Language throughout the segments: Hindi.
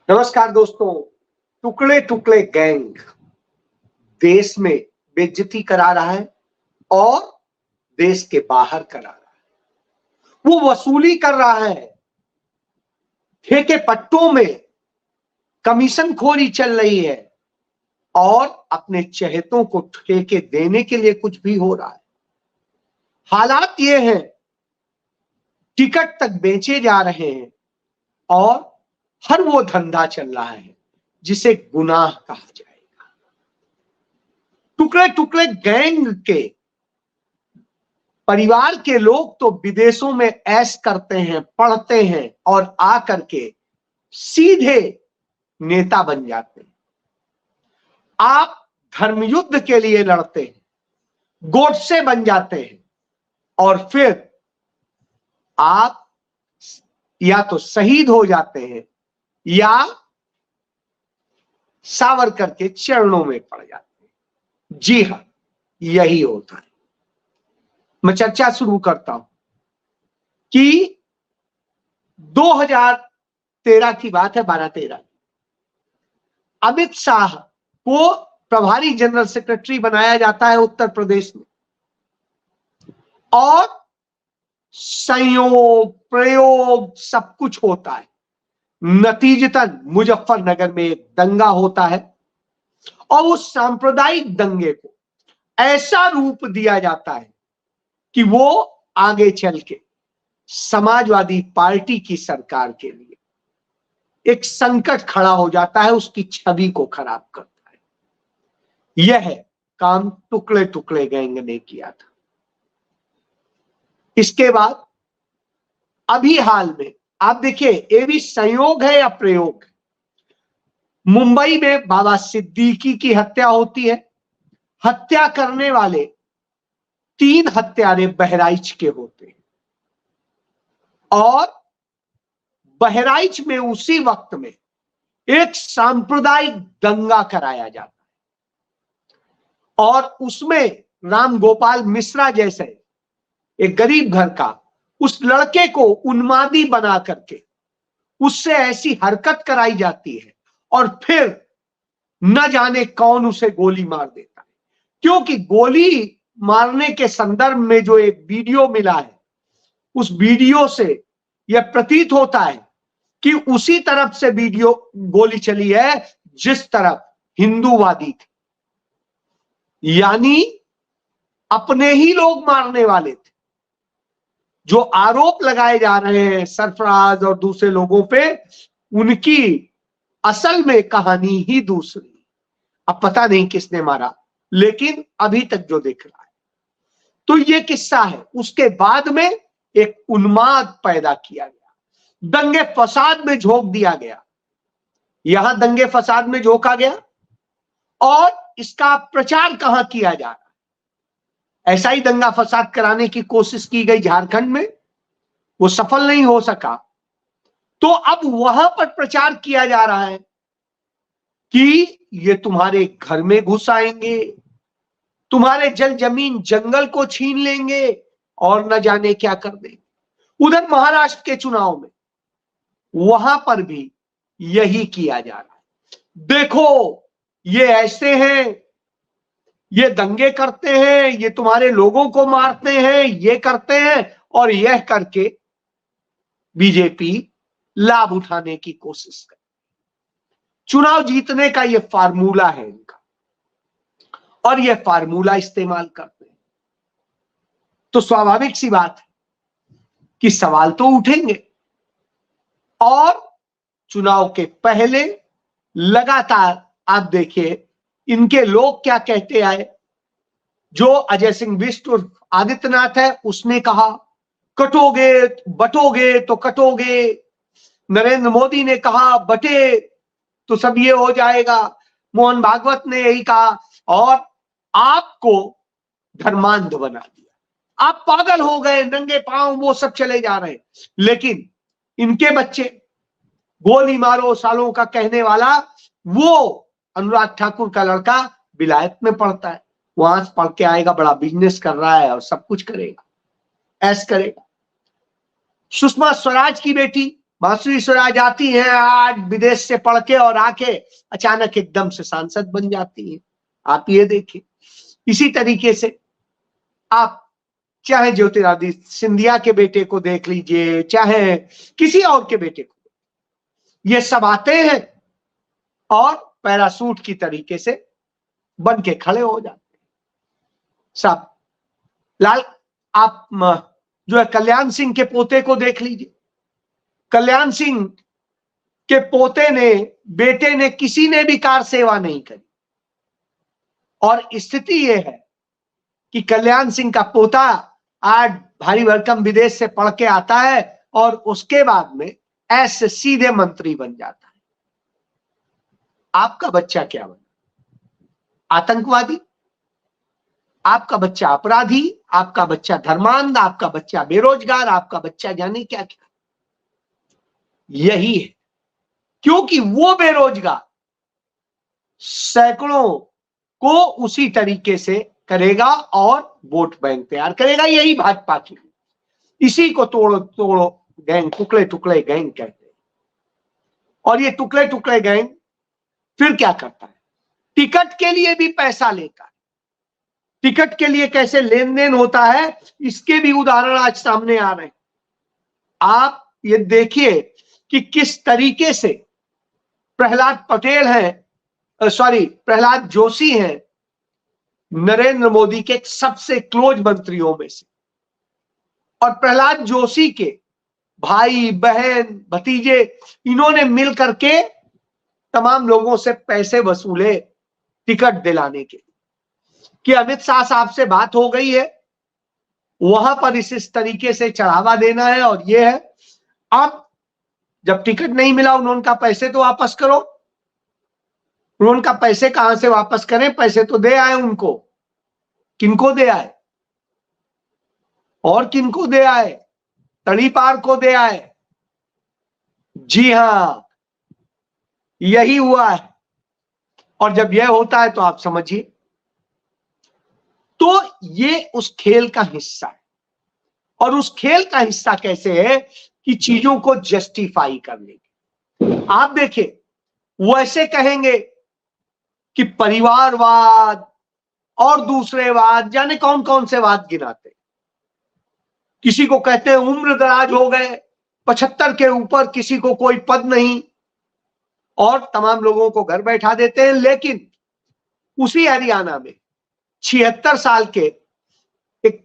नमस्कार दोस्तों। टुकड़े टुकड़े गैंग देश में बेइज्जती करा रहा है और देश के बाहर करा रहा है। वो वसूली कर रहा है, ठेके पट्टों में कमीशन खोरी चल रही है और अपने चहेतों को ठेके देने के लिए कुछ भी हो रहा है। हालात ये हैं, टिकट तक बेचे जा रहे हैं और हर वो धंधा चल रहा है जिसे गुनाह कहा जाएगा। टुकड़े टुकड़े गैंग के परिवार के लोग तो विदेशों में ऐश करते हैं, पढ़ते हैं और आकर के सीधे नेता बन जाते हैं। आप धर्मयुद्ध के लिए लड़ते हैं, गोडसे बन जाते हैं और फिर आप या तो शहीद हो जाते हैं या सावरकर के चरणों में पड़ जाते हैं। जी हां, यही होता है। मैं चर्चा शुरू करता हूं कि 2013 की बात है, 12-13 अमित शाह को प्रभारी जनरल सेक्रेटरी बनाया जाता है उत्तर प्रदेश में और संयोग प्रयोग सब कुछ होता है। नतीजतन मुजफ्फरनगर में एक दंगा होता है और उस सांप्रदायिक दंगे को ऐसा रूप दिया जाता है कि वो आगे चल के समाजवादी पार्टी की सरकार के लिए एक संकट खड़ा हो जाता है, उसकी छवि को खराब करता है। यह काम टुकड़े टुकड़े गैंग ने किया था। इसके बाद अभी हाल में आप देखिए, ये भी संयोग है या प्रयोग है। मुंबई में बाबा सिद्दीकी की हत्या होती है। हत्या करने वाले 3 हत्यारे बहराइच के होते हैं और बहराइच में उसी वक्त में एक सांप्रदायिक दंगा कराया जाता है और उसमें राम गोपाल मिश्रा जैसे एक गरीब घर का उस लड़के को उन्मादी बना करके उससे ऐसी हरकत कराई जाती है और फिर न जाने कौन उसे गोली मार देता है। क्योंकि गोली मारने के संदर्भ में जो एक वीडियो मिला है, उस वीडियो से यह प्रतीत होता है कि उसी तरफ से वीडियो गोली चली है जिस तरफ हिंदूवादी थे, यानी अपने ही लोग मारने वाले थे। जो आरोप लगाए जा रहे हैं सरफराज और दूसरे लोगों पे, उनकी असल में कहानी ही दूसरी। अब पता नहीं किसने मारा, लेकिन अभी तक जो दिख रहा है तो ये किस्सा है। उसके बाद में एक उन्माद पैदा किया गया, दंगे फसाद में झोंक दिया गया। यहां दंगे फसाद में झोंका गया और इसका प्रचार कहां किया जा रहा है। ऐसा ही दंगा फसाद कराने की कोशिश की गई झारखंड में, वो सफल नहीं हो सका। तो अब वहां पर प्रचार किया जा रहा है कि ये तुम्हारे घर में घुस आएंगे, तुम्हारे जल जमीन जंगल को छीन लेंगे और न जाने क्या कर देंगे। उधर महाराष्ट्र के चुनाव में वहां पर भी यही किया जा रहा है। देखो, ये ऐसे हैं, ये दंगे करते हैं, ये तुम्हारे लोगों को मारते हैं, ये करते हैं, और यह करके बीजेपी लाभ उठाने की कोशिश कर। चुनाव जीतने का यह फार्मूला है इनका और यह फार्मूला इस्तेमाल करते हैं। तो स्वाभाविक सी बात है कि सवाल तो उठेंगे और चुनाव के पहले लगातार आप देखिए इनके लोग क्या कहते आए। जो अजय सिंह बिष्ट और आदित्यनाथ है, उसने कहा कटोगे बटोगे तो कटोगे। नरेंद्र मोदी ने कहा बटे तो सब ये हो जाएगा। मोहन भागवत ने यही कहा और आपको धर्मांध बना दिया। आप पागल हो गए, नंगे पांव वो सब चले जा रहे हैं। लेकिन इनके बच्चे गोली मारो सालों का कहने वाला, वो अनुराग ठाकुर का लड़का विलायत में पढ़ता है, वहां से पढ़ के आएगा, बड़ा बिजनेस कर रहा है और सब कुछ करेगा, ऐश करेगा। सुषमा स्वराज की बेटी बांसुरी सुरा जाती हैं आज विदेश से पढ़ के और आके अचानक एकदम से सांसद बन जाती हैं। आप ये देखिए, इसी तरीके से आप चाहे ज्योतिरादित्य सिंधिया के बेटे को देख लीजिए, चाहे किसी और के बेटे को, ये सब आते हैं और पैरासूट की तरीके से बन के खड़े हो जाते हैं सब। लाल आप जो है कल्याण सिंह के पोते को देख लीजिए, कल्याण सिंह के पोते ने, बेटे ने, किसी ने भी कार सेवा नहीं करी और स्थिति यह है कि कल्याण सिंह का पोता आज भारी भरकम विदेश से पढ़ के आता है और उसके बाद में ऐसे सीधे मंत्री बन जाता है। आपका बच्चा क्या बना? आतंकवादी? आपका बच्चा अपराधी? आपका बच्चा धर्मांध? आपका बच्चा बेरोजगार? आपका बच्चा जाने क्या क्या? यही है, क्योंकि वो बेरोजगार सैकड़ों को उसी तरीके से करेगा और वोट बैंक तैयार करेगा। यही भाजपा की, इसी को तोड़ो तोड़ो गैंग, टुकड़े टुकड़े गैंग कहते हैं। और ये टुकड़े टुकड़े गैंग फिर क्या करता है? टिकट के लिए भी पैसा लेता है। टिकट के लिए कैसे लेन देन होता है, इसके भी उदाहरण आज सामने आ रहे हैं। आप ये देखिए कि किस तरीके से प्रहलाद पटेल हैं, प्रहलाद जोशी हैं नरेंद्र मोदी के सबसे क्लोज मंत्रियों में से, और प्रहलाद जोशी के भाई बहन भतीजे, इन्होंने मिल करके तमाम लोगों से पैसे वसूले टिकट दिलाने के, कि अमित शाह साहब से बात हो गई है, वहां पर इस तरीके से चढ़ावा देना है और ये है। अब जब टिकट नहीं मिला, उन्होंने पैसे तो वापस करो। उन्होंने पैसे कहां से वापस करें? पैसे तो दे आए उनको। किनको दे आए? और किनको दे आए? तड़ीपार को दे आए। जी हां, यही हुआ है। और जब यह होता है तो आप समझिए, तो ये उस खेल का हिस्सा है। और उस खेल का हिस्सा कैसे है कि चीजों को जस्टिफाई करने के। आप देखिए, वो ऐसे कहेंगे कि परिवारवाद और दूसरे वाद, जाने कौन कौन से वाद गिनाते। किसी को कहते हैं उम्र दराज हो गए, 75 के ऊपर किसी को कोई पद नहीं, और तमाम लोगों को घर बैठा देते हैं। लेकिन उसी हरियाणा में 76 साल के एक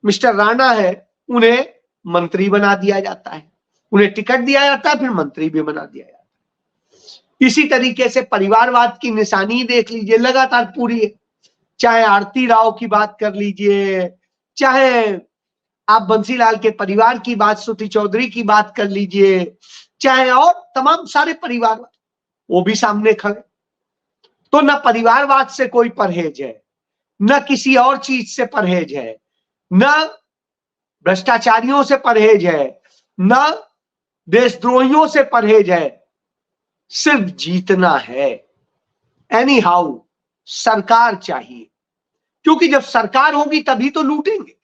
मिस्टर राणा है, उन्हें मंत्री बना दिया जाता है, उन्हें टिकट दिया जाता है, फिर मंत्री भी बना दिया जाता है। इसी तरीके से परिवारवाद की निशानी देख लीजिए, लगातार पूरी है। चाहे आरती राव की बात कर लीजिए, चाहे आप बंसीलाल के परिवार की बात, श्रुति चौधरी की बात कर लीजिए, चाहे और तमाम सारे परिवारवाद, वो भी सामने खड़े। तो न परिवारवाद से कोई परहेज है, न किसी और चीज से परहेज है, न भ्रष्टाचारियों से परहेज है, न देशद्रोहियों से परहेज है। सिर्फ जीतना है। एनी हाउ सरकार चाहिए, क्योंकि जब सरकार होगी तभी तो लूटेंगे,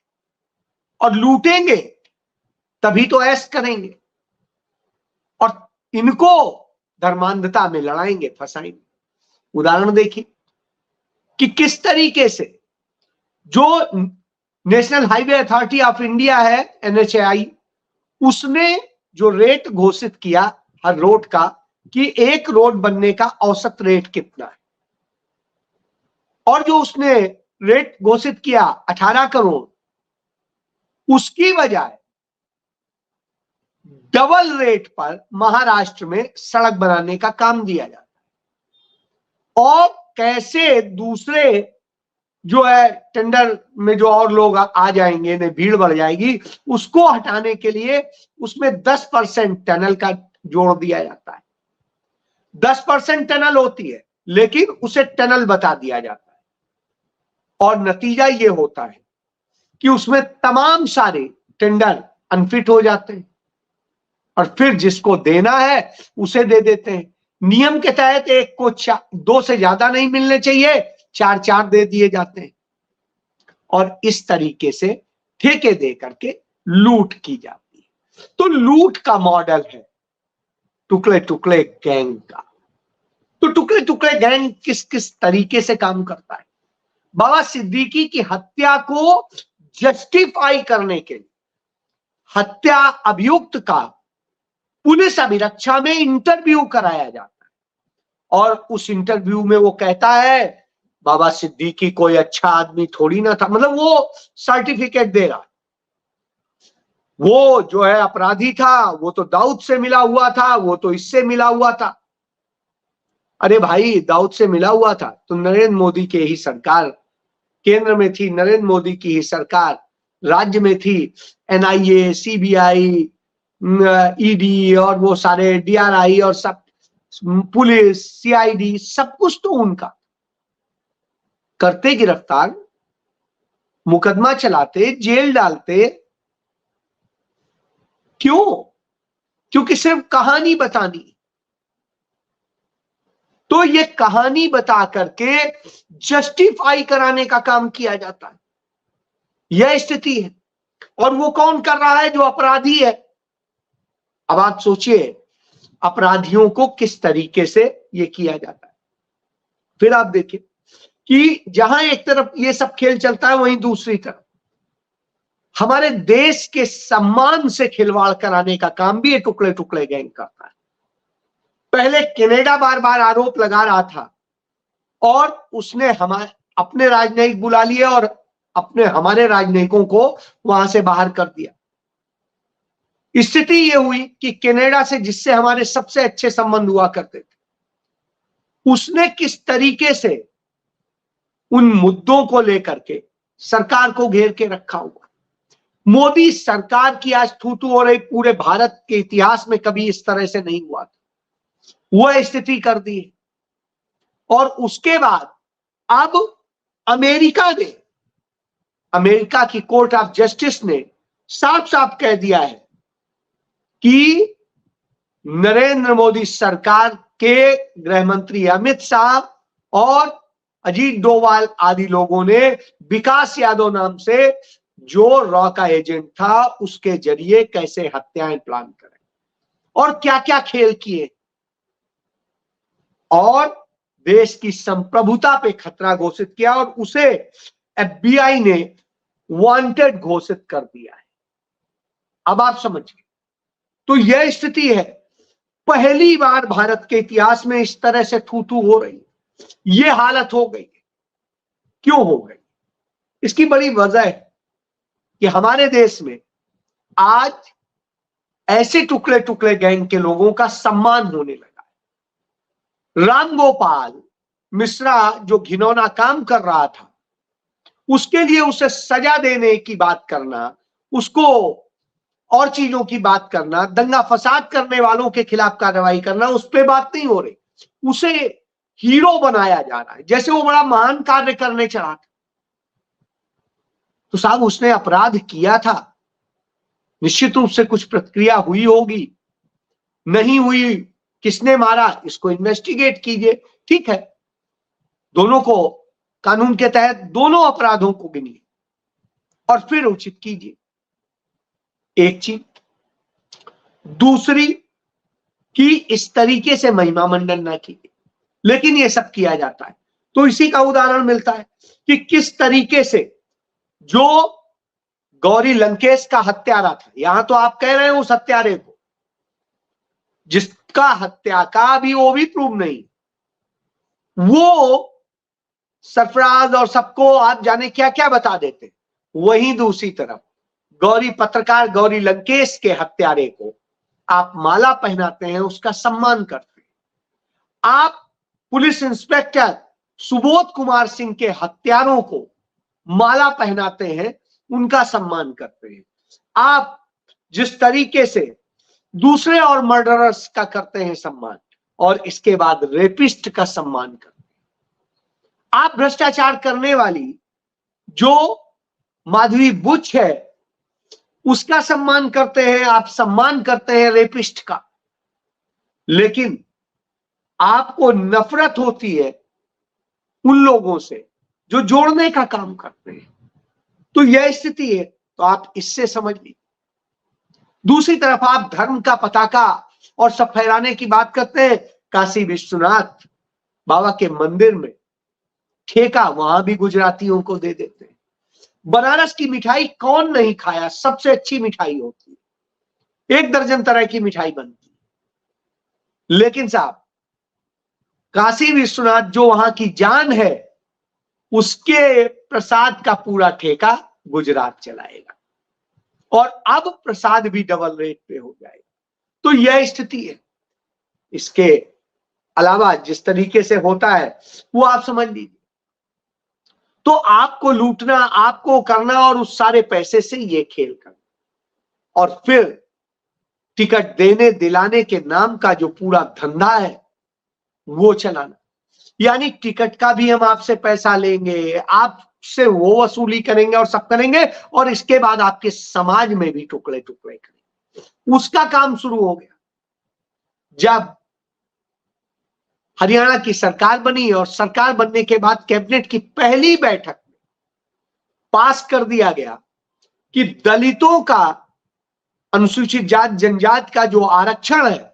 और लूटेंगे तभी तो ऐश करेंगे, और इनको धर्मांधता में लड़ाएंगे, फंसाएंगे। उदाहरण देखिए कि किस तरीके से जो national highway authority of India है, NHAI, उसने जो रेट घोषित किया हर रोड का, कि एक रोड बनने का औसत रेट कितना है, और जो उसने रेट घोषित किया 18 करोड़, उसकी बजाय डबल रेट पर महाराष्ट्र में सड़क बनाने का काम दिया जाता है। और कैसे दूसरे जो है टेंडर में जो और लोग आ जाएंगे, ने भीड़ बढ़ जाएगी, उसको हटाने के लिए उसमें 10% टनल का जोड़ दिया जाता है। 10% टनल होती है, लेकिन उसे टनल बता दिया जाता है, और नतीजा ये होता है कि उसमें तमाम सारे टेंडर अनफिट हो जाते हैं, और फिर जिसको देना है उसे दे देते हैं। नियम के तहत एक को 2 से ज्यादा नहीं मिलने चाहिए, 4 दे दिए जाते हैं, और इस तरीके से ठेके दे करके लूट की जाती है। तो लूट का मॉडल है टुकड़े टुकड़े गैंग का। तो टुकड़े टुकड़े गैंग किस किस तरीके से काम करता है? बाबा सिद्दीकी की हत्या को जस्टिफाई करने के लिए हत्या अभियुक्त का पुलिस अभिरक्षा में इंटरव्यू कराया जाता है और उस इंटरव्यू में वो कहता है बाबा सिद्दीकी कोई अच्छा आदमी थोड़ी ना था, मतलब वो सर्टिफिकेट दे रहा, वो जो है अपराधी था, वो तो दाऊद से मिला हुआ था, वो तो इससे मिला हुआ था। अरे भाई, दाऊद से मिला हुआ था तो नरेंद्र मोदी की ही सरकार केंद्र में थी, नरेंद्र मोदी की ही सरकार राज्य में थी, एनआईए, सीबीआई, ईडी और वो सारे डीआरआई और सब, पुलिस, सीआईडी, सब कुछ तो उनका। करते गिरफ्तार, मुकदमा चलाते, जेल डालते, क्यों? क्योंकि सिर्फ कहानी बतानी। तो ये कहानी बता करके जस्टिफाई कराने का काम किया जाता है, यह स्थिति है। और वो कौन कर रहा है? जो अपराधी है। अब आप सोचिए अपराधियों को किस तरीके से ये किया जाता है। फिर आप देखिए कि जहां एक तरफ ये सब खेल चलता है, वहीं दूसरी तरफ हमारे देश के सम्मान से खिलवाड़ कराने का काम भी ये टुकड़े टुकड़े गैंग करता है। पहले कनाडा बार बार आरोप लगा रहा था और उसने हमारे अपने राजनयिक बुला लिए और हमारे राजनयिकों को वहां से बाहर कर दिया। स्थिति ये हुई कि कनाडा से, जिससे हमारे सबसे अच्छे संबंध हुआ करते थे, उसने किस तरीके से उन मुद्दों को लेकर के सरकार को घेर के रखा हुआ। मोदी सरकार की आज थू-थू हो रही, पूरे भारत के इतिहास में कभी इस तरह से नहीं हुआ था, वह स्थिति कर दी है। और उसके बाद अब अमेरिका की कोर्ट ऑफ जस्टिस ने साफ साफ कह दिया है कि नरेंद्र मोदी सरकार के गृह मंत्री अमित शाह और अजीत डोभाल आदि लोगों ने विकास यादव नाम से जो रॉ का एजेंट था, उसके जरिए कैसे हत्याएं प्लान करें और क्या क्या खेल किए और देश की संप्रभुता पे खतरा घोषित किया और उसे एफबीआई ने वांटेड घोषित कर दिया है। अब आप समझिए, तो यह स्थिति है। पहली बार भारत के इतिहास में इस तरह से थू-थू हो रही है, यह हालत हो गई। क्यों हो गई? इसकी बड़ी वजह है कि हमारे देश में आज ऐसे टुकड़े टुकड़े गैंग के लोगों का सम्मान होने लगा है। रामगोपाल मिश्रा जो घिनौना काम कर रहा था, उसके लिए उसे सजा देने की बात करना, उसको और चीजों की बात करना, दंगा फसाद करने वालों के खिलाफ कार्रवाई करना, उस पर बात नहीं हो रही। उसे हीरो बनाया जा रहा है, जैसे वो बड़ा महान कार्य करने चला था। तो साहब, उसने अपराध किया था, निश्चित रूप से कुछ प्रतिक्रिया हुई होगी, नहीं हुई, किसने मारा, इसको इन्वेस्टिगेट कीजिए, ठीक है। दोनों को कानून के तहत दोनों अपराधों को गिनिए और फिर उचित कीजिए। एक चीज। दूसरी कि इस तरीके से महिमा मंडन ना कीजिए, लेकिन ये सब किया जाता है। तो इसी का उदाहरण मिलता है कि किस तरीके से जो गौरी लंकेश का हत्यारा था, यहां तो आप कह रहे हैं उस हत्यारे को, जिसका हत्या का भी वो भी प्रूव नहीं, वो सरफराज और सबको आप जाने क्या क्या बता देते। वहीं दूसरी तरफ पत्रकार गौरी लंकेश के हत्यारे को आप माला पहनाते हैं, उसका सम्मान करते हैं। आप पुलिस इंस्पेक्टर सुबोध कुमार सिंह के हत्यारों को माला पहनाते हैं, उनका सम्मान करते हैं। आप जिस तरीके से दूसरे और मर्डरर्स का करते हैं सम्मान, और इसके बाद रेपिस्ट का सम्मान करते हैं। आप भ्रष्टाचार करने वाली जो माधवी बुच है, उसका सम्मान करते हैं, आप सम्मान करते हैं रेपिस्ट का, लेकिन आपको नफरत होती है उन लोगों से जो जोड़ने का काम करते हैं। तो यह स्थिति है, तो आप इससे समझ लीजिए। दूसरी तरफ आप धर्म का पताका और सब फहराने की बात करते हैं। काशी विश्वनाथ बाबा के मंदिर में ठेका वहां भी गुजरातियों को दे देते हैं। बनारस की मिठाई कौन नहीं खाया, सबसे अच्छी मिठाई होती है, 1 दर्जन तरह की मिठाई बनती है। लेकिन साहब काशी विश्वनाथ जो वहां की जान है, उसके प्रसाद का पूरा ठेका गुजरात चलाएगा और अब प्रसाद भी डबल रेट पे हो जाएगा। तो यह स्थिति है। इसके अलावा जिस तरीके से होता है वो आप समझ लीजिए। तो आपको लूटना, आपको करना और उस सारे पैसे से ये खेल करना और फिर टिकट देने दिलाने के नाम का जो पूरा धंधा है वो चलाना। यानी टिकट का भी हम आपसे पैसा लेंगे, आपसे वो वसूली करेंगे और सब करेंगे, और इसके बाद आपके समाज में भी टुकड़े टुकड़े करेंगे। उसका काम शुरू हो गया जब हरियाणा की सरकार बनी और सरकार बनने के बाद कैबिनेट की पहली बैठक में पास कर दिया गया कि दलितों का, अनुसूचित जात जनजात का जो आरक्षण है,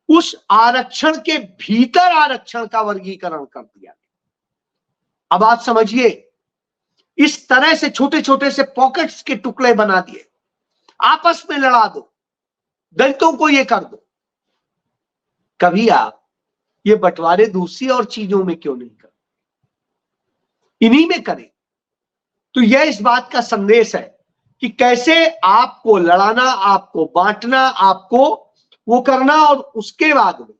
उस आरक्षण के भीतर आरक्षण का वर्गीकरण कर दिया गया। अब आप समझिए, इस तरह से छोटे छोटे से पॉकेट्स के टुकड़े बना दिए, आपस में लड़ा दो, दलितों को ये कर दो। कभी आप ये बंटवारे दूसरी और चीजों में क्यों नहीं करते, इन्हीं में करें। तो यह इस बात का संदेश है कि कैसे आपको लड़ाना, आपको बांटना, आपको वो करना और उसके बाद में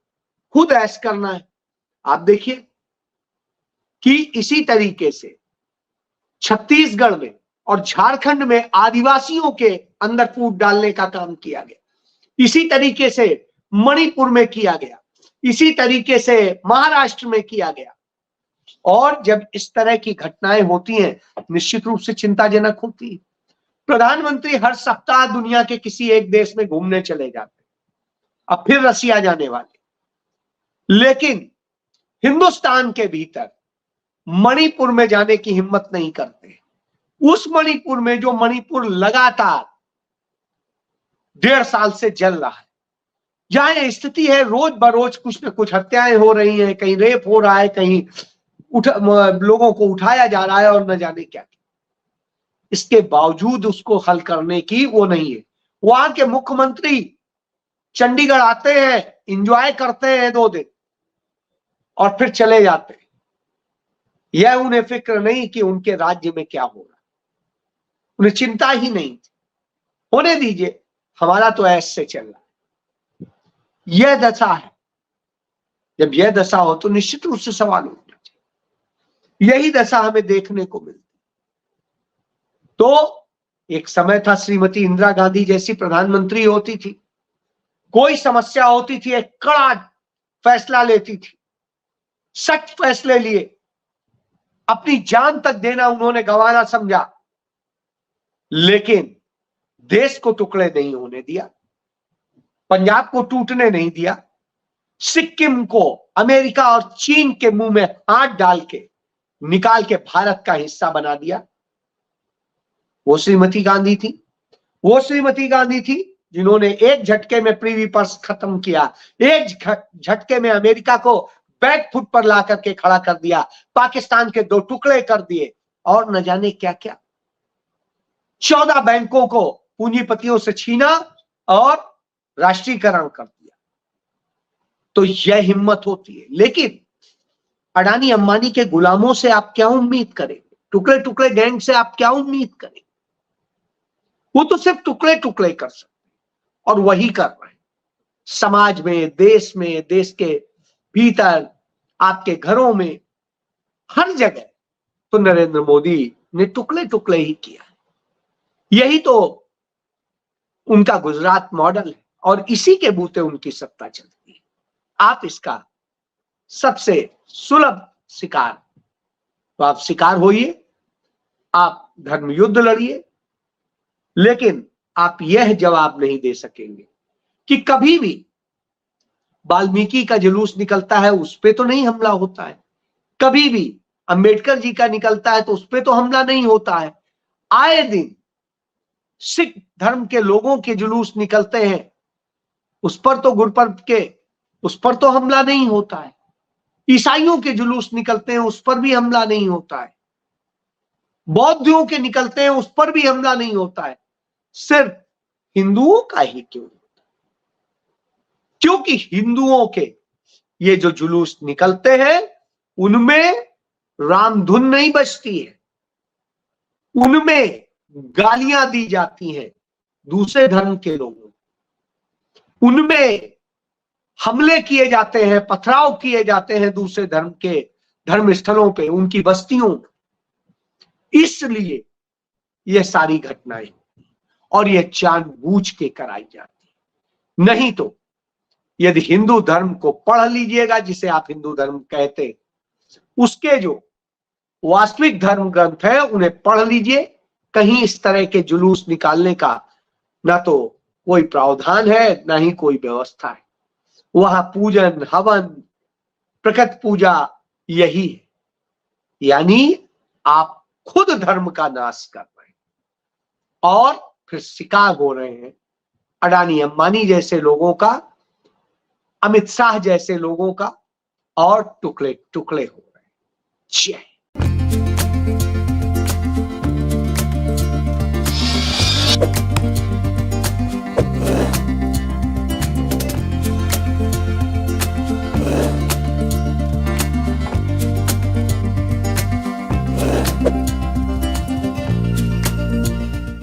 खुद ऐश करना है। आप देखिए कि इसी तरीके से छत्तीसगढ़ में और झारखंड में आदिवासियों के अंदर फूट डालने का काम किया गया, इसी तरीके से मणिपुर में किया गया, इसी तरीके से महाराष्ट्र में किया गया। और जब इस तरह की घटनाएं होती हैं, निश्चित रूप से चिंताजनक होती है। प्रधानमंत्री हर सप्ताह दुनिया के किसी एक देश में घूमने चले जाते, अब फिर रसिया जाने वाले, लेकिन हिंदुस्तान के भीतर मणिपुर में जाने की हिम्मत नहीं करते। उस मणिपुर में जो मणिपुर लगातार 1.5 साल से जल रहा है, जहां यह स्थिति है रोज बरोज कुछ न कुछ हत्याएं हो रही हैं, कहीं रेप हो रहा है, कहीं लोगों को उठाया जा रहा है और न जाने क्या। इसके बावजूद उसको हल करने की वो नहीं है। वहां के मुख्यमंत्री चंडीगढ़ आते हैं, एंजॉय करते हैं 2 दिन और फिर चले जाते हैं। यह उन्हें फिक्र नहीं कि उनके राज्य में क्या हो रहा है, उन्हें चिंता ही नहीं। होने दीजिए, हमारा तो ऐसे चल रहा है। यह दशा है। जब यह दशा हो तो निश्चित रूप से सवाल उठना चाहिए। यही दशा हमें देखने को मिलती। तो एक समय था, श्रीमती इंदिरा गांधी जैसी प्रधानमंत्री होती थी, कोई समस्या होती थी एक कड़ा फैसला लेती थी, सख्त फैसले लिए, अपनी जान तक देना उन्होंने गंवाना समझा, लेकिन देश को टुकड़े नहीं होने दिया, पंजाब को टूटने नहीं दिया, सिक्किम को अमेरिका और चीन के मुंह में हाथ डाल के निकाल के भारत का हिस्सा बना दिया। वो श्रीमती गांधी थी, वो श्रीमती गांधी थी जिन्होंने एक झटके में प्रिवी पर्स खत्म किया, एक झटके में अमेरिका को बैक फुट पर ला करके खड़ा कर दिया, पाकिस्तान के 2 टुकड़े कर दिए और न जाने क्या क्या। 14 बैंकों को पूंजीपतियों से छीना और राष्ट्रीयकरण कर दिया। तो यह हिम्मत होती है। लेकिन अडानी अंबानी के गुलामों से आप क्या उम्मीद करेंगे, टुकड़े टुकड़े गैंग से आप क्या उम्मीद करेंगे? वो तो सिर्फ टुकड़े टुकड़े कर सकते और वही कर रहे हैं। समाज में, देश में, देश के भीतर, आपके घरों में, हर जगह तो नरेंद्र मोदी ने टुकड़े टुकड़े ही किया। यही तो उनका गुजरात मॉडल है और इसी के बूते उनकी सत्ता चलती है। आप इसका सबसे सुलभ शिकार, तो आप शिकार होइए, आप धर्म युद्ध लड़िए, लेकिन आप यह जवाब नहीं दे सकेंगे कि कभी भी वाल्मीकि का जुलूस निकलता है उस पे तो नहीं हमला होता है, कभी भी अंबेडकर जी का निकलता है तो उस पे तो हमला नहीं होता है। आए दिन सिख धर्म के लोगों के जुलूस निकलते हैं उस पर तो गुरुपर्व के उस पर तो हमला नहीं होता है। ईसाइयों के जुलूस निकलते हैं, उस पर भी हमला नहीं होता है। बौद्धियों के निकलते हैं, उस पर भी हमला नहीं होता है। सिर्फ हिंदुओं का ही क्यों? क्योंकि हिंदुओं के ये जो जुलूस निकलते हैं उनमें रामधुन नहीं बजती है, उनमें गालियां दी जाती हैं दूसरे धर्म के लोगों, उनमें हमले किए जाते हैं, पथराव किए जाते हैं दूसरे धर्म के धर्म स्थलों पे, उनकी बस्तियों। इसलिए ये सारी घटनाएं और ये जानबूझ के कराई जाती। नहीं तो यदि हिंदू धर्म को पढ़ लीजिएगा, जिसे आप हिंदू धर्म कहते, उसके जो वास्तविक धर्म ग्रंथ है उन्हें पढ़ लीजिए, कहीं इस तरह के जुलूस निकालने का ना तो कोई प्रावधान है, ना ही कोई व्यवस्था है। वहां पूजन, हवन, प्रकट पूजा यही है। यानी आप खुद धर्म का नाश कर रहे हैं और फिर शिकार हो रहे हैं अडानी अंबानी जैसे लोगों का, अमित शाह जैसे लोगों का, और टुकड़े टुकड़े हो रहे हैं। जय